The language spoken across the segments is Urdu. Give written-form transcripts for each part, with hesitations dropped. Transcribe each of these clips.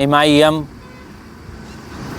MIM,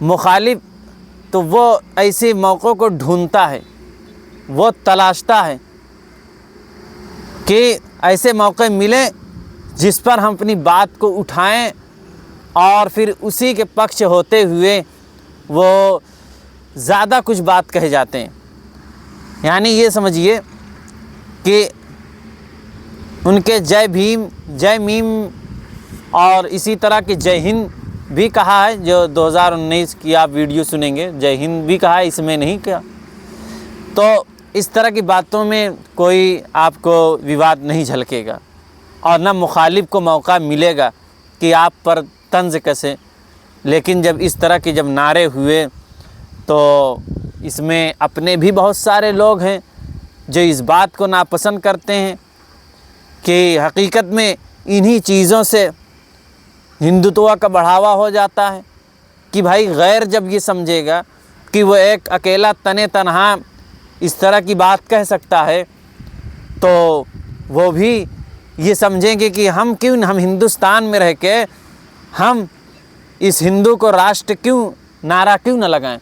مخالف تو وہ ایسے موقعوں کو ڈھونڈتا ہے، وہ تلاشتا ہے کہ ایسے موقع ملے جس پر ہم اپنی بات کو اٹھائیں اور پھر اسی کے پکش ہوتے ہوئے وہ زیادہ کچھ بات کہے جاتے ہیں۔ یعنی یہ سمجھیے کہ ان کے جے بھیم، جے میم اور اسی طرح کے جے ہند بھی کہا ہے، جو 2019 کی آپ ویڈیو سنیں گے، جے ہند بھی کہا ہے، اس میں نہیں کہا۔ تو اس طرح کی باتوں میں کوئی آپ کو وواد نہیں جھلکے گا اور نہ مخالف کو موقع ملے گا کہ آپ پر طنز کسے۔ لیکن جب اس طرح کے جب نعرے ہوئے تو اس میں اپنے بھی بہت سارے لوگ ہیں جو اس بات کو ناپسند کرتے ہیں کہ حقیقت میں انہی چیزوں سے ہندوتوا کا بڑھاوا ہو جاتا ہے کہ بھائی غیر جب یہ سمجھے گا کہ وہ ایک اکیلا تنہا اس طرح کی بات کہہ سکتا ہے تو وہ بھی یہ سمجھیں گے کہ ہم ہندوستان میں رہ کے ہم اس ہندو کو راشٹر کیوں نعرہ کیوں نہ لگائیں،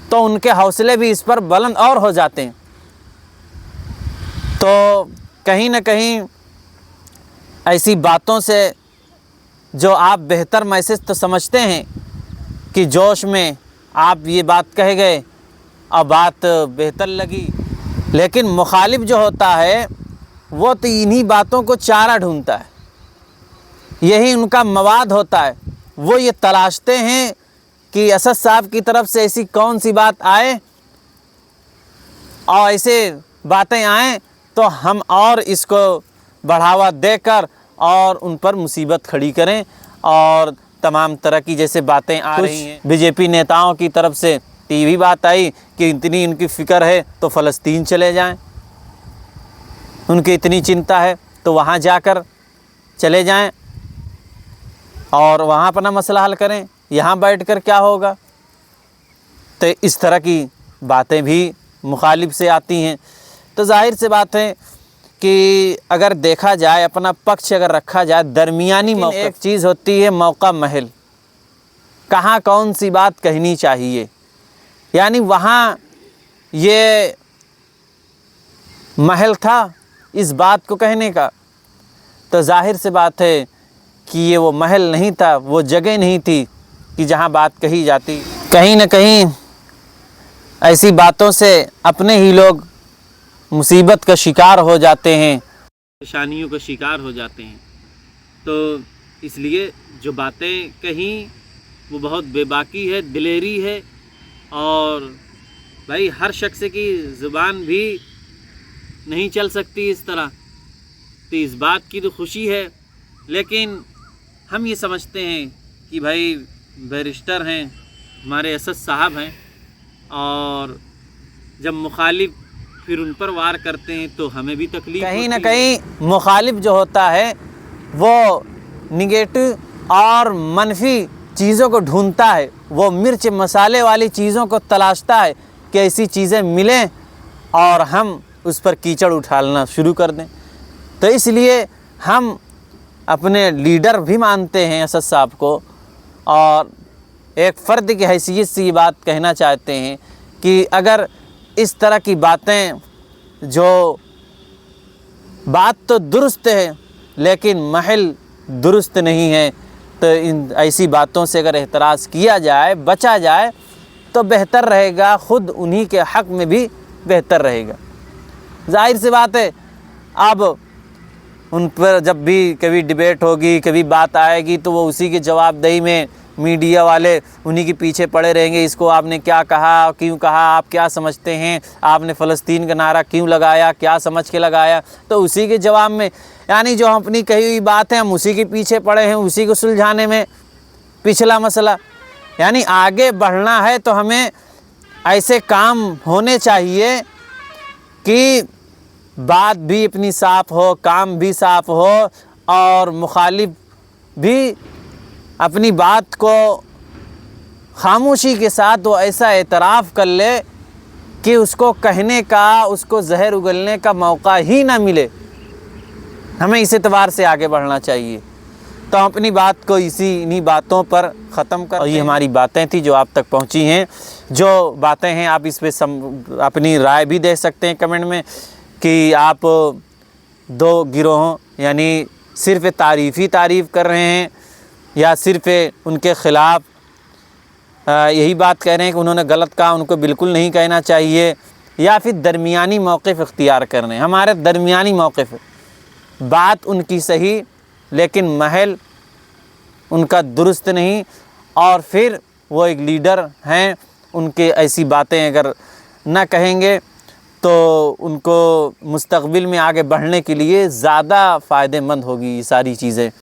تو ان کے حوصلے بھی اس پر بلند اور ہو جاتے ہیں۔ تو کہیں نہ کہیں ایسی باتوں سے جو آپ بہتر میسج تو سمجھتے ہیں کہ جوش میں آپ یہ بات کہہ گئے اور بات بہتر لگی، لیکن مخالف جو ہوتا ہے وہ تو انہی باتوں کو چارہ ڈھونڈتا ہے، یہی ان کا مواد ہوتا ہے۔ وہ یہ تلاشتے ہیں کہ اسد صاحب کی طرف سے ایسی کون سی بات آئے اور ایسے باتیں آئیں تو ہم اور اس کو بڑھاوا دے کر اور ان پر مصیبت کھڑی کریں۔ اور تمام طرح کی جیسے باتیں آ رہی ہیں، بی جے پی نیتاؤں کی طرف سے ٹی وی بات آئی کہ اتنی ان کی فکر ہے تو فلسطین چلے جائیں، ان کی اتنی چنتا ہے تو وہاں جا کر چلے جائیں اور وہاں اپنا مسئلہ حل کریں، یہاں بیٹھ کر کیا ہوگا۔ تو اس طرح کی باتیں بھی مخالف سے آتی ہیں۔ تو ظاہر سی بات ہے کہ اگر دیکھا جائے، اپنا پکش اگر رکھا جائے، درمیانی موقع ایک چیز ہوتی ہے، موقع محل، کہاں کون سی بات کہنی چاہیے، یعنی وہاں یہ محل تھا اس بات کو کہنے کا، تو ظاہر سی بات ہے کہ یہ وہ محل نہیں تھا، وہ جگہ نہیں تھی کہ جہاں بات کہی جاتی۔ کہیں نہ کہیں ایسی باتوں سے اپنے ہی لوگ مصیبت کا شکار ہو جاتے ہیں، پریشانیوں کا شکار ہو جاتے ہیں۔ تو اس لیے جو باتیں کہیں وہ بہت بے باکی ہے، دلیری ہے، اور بھائی ہر شخص کی زبان بھی نہیں چل سکتی اس طرح، تو اس بات کی تو خوشی ہے، لیکن ہم یہ سمجھتے ہیں کہ بھائی بیرسٹر ہیں، ہمارے اسد صاحب ہیں، اور جب مخالف پھر ان پر وار کرتے ہیں تو ہمیں بھی تکلیف کہیں نہ کہیں مخالف جو ہوتا ہے وہ نگیٹو اور منفی چیزوں کو ڈھونڈتا ہے، وہ مرچ مسالے والی چیزوں کو تلاشتا ہے کہ ایسی چیزیں ملیں اور ہم اس پر کیچڑ اٹھالنا شروع کر دیں۔ تو اس لیے ہم اپنے لیڈر بھی مانتے ہیں اسد صاحب کو، اور ایک فرد کی حیثیت سے یہ بات کہنا چاہتے ہیں کہ اگر اس طرح کی باتیں، جو بات تو درست ہے لیکن محل درست نہیں ہے، تو ان ایسی باتوں سے اگر احتراز کیا جائے، بچا جائے تو بہتر رہے گا، خود انہی کے حق میں بھی بہتر رہے گا۔ ظاہر سی بات ہے اب ان پر جب بھی کبھی ڈیبیٹ ہوگی، کبھی بات آئے گی تو وہ اسی کے جواب دہی میں میڈیا والے انہی کے پیچھے پڑے رہیں گے، اس کو آپ نے کیا کہا، کیوں کہا، آپ کیا سمجھتے ہیں، آپ نے فلسطین کا نعرہ کیوں لگایا، کیا سمجھ کے لگایا، تو اسی کے جواب میں یعنی جو ہم اپنی کہی ہوئی بات ہے ہم اسی کے پیچھے پڑے ہیں، اسی کو سلجھانے میں پچھلا مسئلہ۔ یعنی آگے بڑھنا ہے تو ہمیں ایسے کام ہونے چاہیے کہ بات بھی اپنی صاف ہو، کام بھی صاف ہو، اور مخالف بھی اپنی بات کو خاموشی کے ساتھ وہ ایسا اعتراف کر لے کہ اس کو کہنے کا، اس کو زہر اگلنے کا موقع ہی نہ ملے۔ ہمیں اس اعتبار سے آگے بڑھنا چاہیے۔ تو ہم اپنی بات کو انہی باتوں پر ختم کر. یہ ہماری باتیں تھیں جو آپ تک پہنچی ہیں. جو باتیں ہیں آپ اس پہ اپنی رائے بھی دے سکتے ہیں کمنٹ میں کہ آپ دو گروہوں یعنی صرف تعریف کر رہے ہیں یا صرف ان کے خلاف یہی بات کہہ رہے ہیں کہ انہوں نے غلط کہا, ان کو بالکل نہیں کہنا چاہیے, یا پھر درمیانی موقف اختیار کر رہے ہیں. ہمارے درمیانی موقف, بات ان کی صحیح لیکن محل ان کا درست نہیں, اور پھر وہ ایک لیڈر ہیں, ان کے ایسی باتیں اگر نہ کہیں گے تو ان کو مستقبل میں آگے بڑھنے کے لیے زیادہ فائدہ مند ہوگی یہ ساری چیزیں.